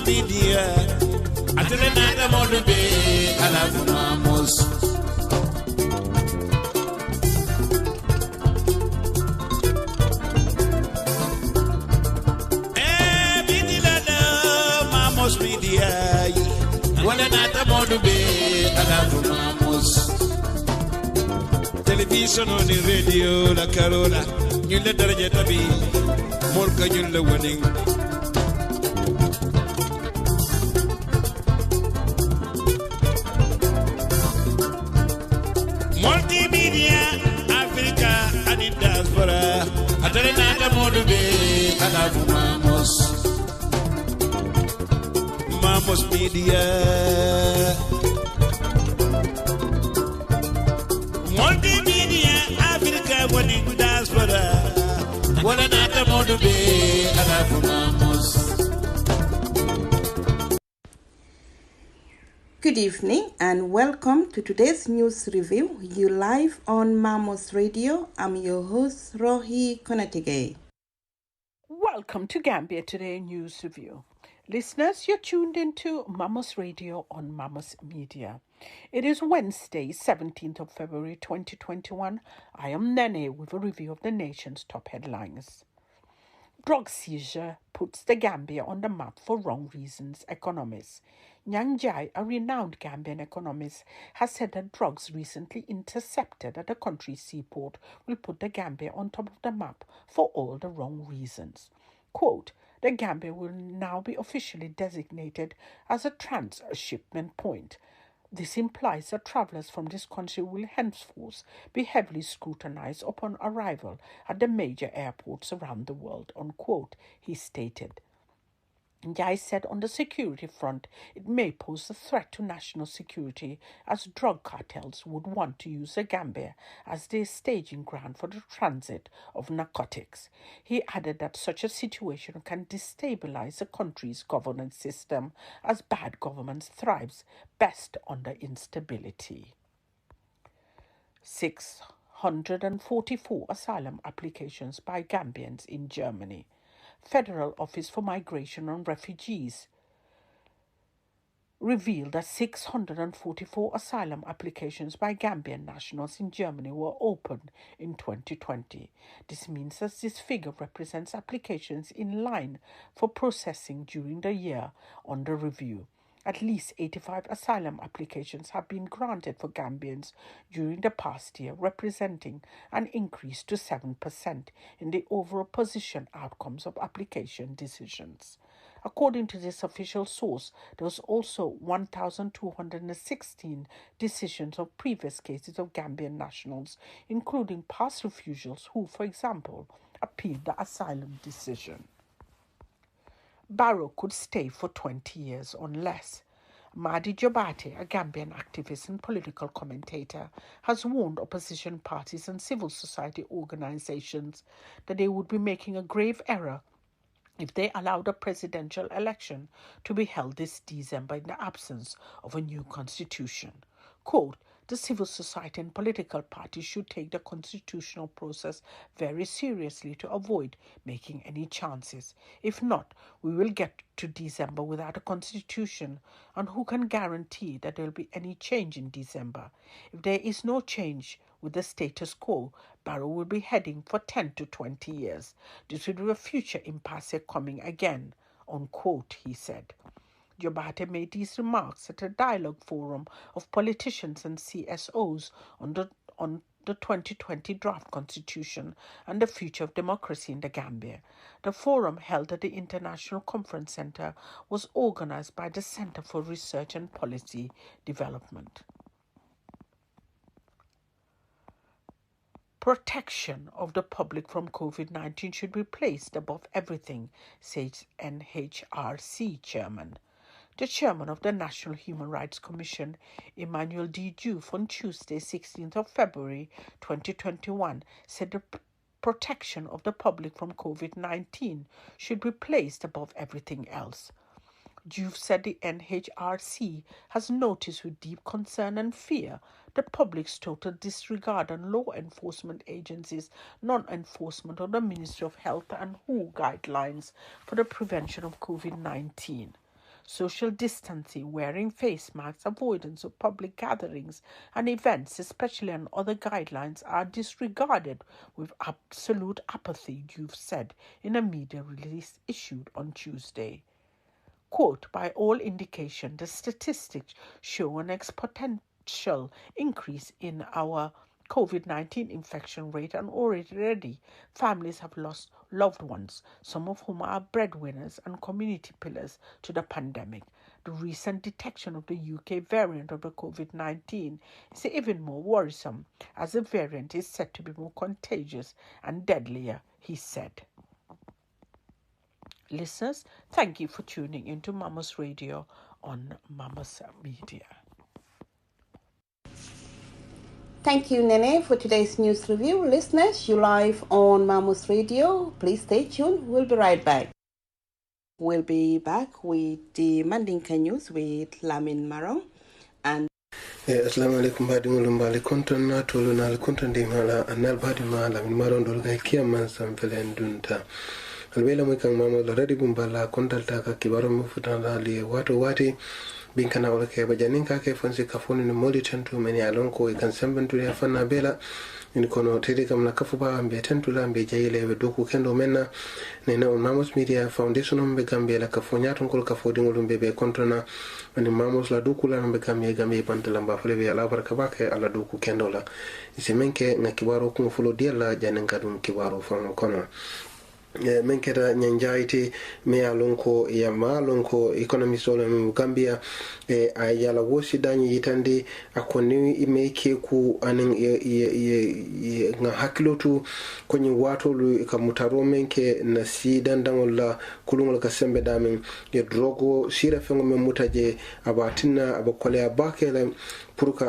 Mamos media. Atlanta Modobe, Alafu Mamos. Mamos media. Atlanta Modobe, Alafu Mamos. Television on the radio, La Carola. You let her get a be. More can you the winning. Multimedia, Africa, and in diaspora. Atlanta Modobe, Alafu Mamos. Mamos media. Multimedia, Africa, when in diaspora. What another Modobe, Alafu Mamos. Good evening and welcome to today's news review. You live on Mamos Radio. I'm your host, Rohi Konatige. Welcome to Gambia Today News Review. Listeners, you're tuned into Mamos Radio on Mamos Media. It is Wednesday, 17th of February 2021. I am Nene with a review of the nation's top headlines. Drug seizure puts the Gambia on the map for wrong reasons, economists. Nyang Jai, a renowned Gambian economist, has said that drugs recently intercepted at the country's seaport will put the Gambia on top of the map for all the wrong reasons. Quote, the Gambia will now be officially designated as a transshipment point. This implies that travellers from this country will henceforth be heavily scrutinized upon arrival at the major airports around the world, unquote, he stated. Njai said on the security front, it may pose a threat to national security as drug cartels would want to use the Gambia as their staging ground for the transit of narcotics. He added that such a situation can destabilize the country's governance system as bad governance thrives best under instability. 644 asylum applications by Gambians in Germany. Federal Office for Migration and Refugees revealed that 644 asylum applications by Gambian nationals in Germany were opened in 2020. This means that this figure represents applications in line for processing during the year under review. At least 85 asylum applications have been granted for Gambians during the past year, representing an increase to 7% in the overall position outcomes of application decisions. According to this official source, there was also 1,216 decisions of previous cases of Gambian nationals, including past refusals who, for example, appealed the asylum decision. Barrow could stay for 20 years unless. Madi Jobate, a Gambian activist and political commentator, has warned opposition parties and civil society organizations that they would be making a grave error if they allowed a presidential election to be held this December in the absence of a new constitution. Quote, the civil society and political parties should take the constitutional process very seriously to avoid making any chances. If not, we will get to December without a constitution, and who can guarantee that there will be any change in December? If there is no change with the status quo, Barrow will be heading for 10 to 20 years. This will be a future impasse coming again, unquote, he said. Jobate made these remarks at a dialogue forum of politicians and CSOs on the 2020 draft constitution and the future of democracy in the Gambia. The forum, held at the International Conference Center, was organized by the Center for Research and Policy Development. Protection of the public from COVID-19 should be placed above everything, says NHRC chairman. The chairman of the National Human Rights Commission, Emmanuel D. Diouf, on Tuesday, 16th of February 2021, said the protection of the public from COVID-19 should be placed above everything else. Diouf said the NHRC has noticed with deep concern and fear the public's total disregard on law enforcement agencies' non-enforcement of the Ministry of Health and WHO guidelines for the prevention of COVID-19. social distancing, wearing face masks, avoidance of public gatherings and events, especially on other guidelines, are disregarded with absolute apathy, you've said in a media release issued on Tuesday. Quote, by all indication, the statistics show an exponential increase in our COVID-19 infection rate, and already families have lost loved ones, some of whom are breadwinners and community pillars to the pandemic. The recent detection of the UK variant of the COVID-19 is even more worrisome, as the variant is said to be more contagious and deadlier, he said. Listeners, thank you for tuning into Mamos Radio on Mamos Media. Thank you, Nene, for today's news review. Listeners, you live on Mamos Radio. Please stay tuned. We'll be right back. We'll be back with the Mandinka news with Lamin Marong. And Assalamu alaikum badingulum bali konton na tolu na konton di mala anal badi mala min maron dol ga kiyaman sam felen dunta albela mo kan mamo do redi bumbala kontal ta ka kibaro mo futana li wato wati bin kana wala ke bajanin ka ke fonse ka fonu ni moli tantu meni alon ko e kan sambantu ya fanna bela in kono tedi kam na kafu ba ambe tantu la ambe jayile be doku kendo menna ne na Mamos Media Foundation on be gambe la kafu nyaton kol kafu dingolum be kontona ani Mamos la doku la ambe gambe pantala mba fele be ala barka bake ala doku kendo la isimenke na kibaro kun fulo diala janen kadum kibaro famo kono menketa nyanjaiti me alonko ya malonko economy solo mu Gambia ayala wosi danyi yitandi akoni imeke ku anin nga hakilotu konyi watolu ka mutaro menke na si dandangola kulungol ka sembe damin ye drogo sira fengo me mutaje abatina abakole abakela puruka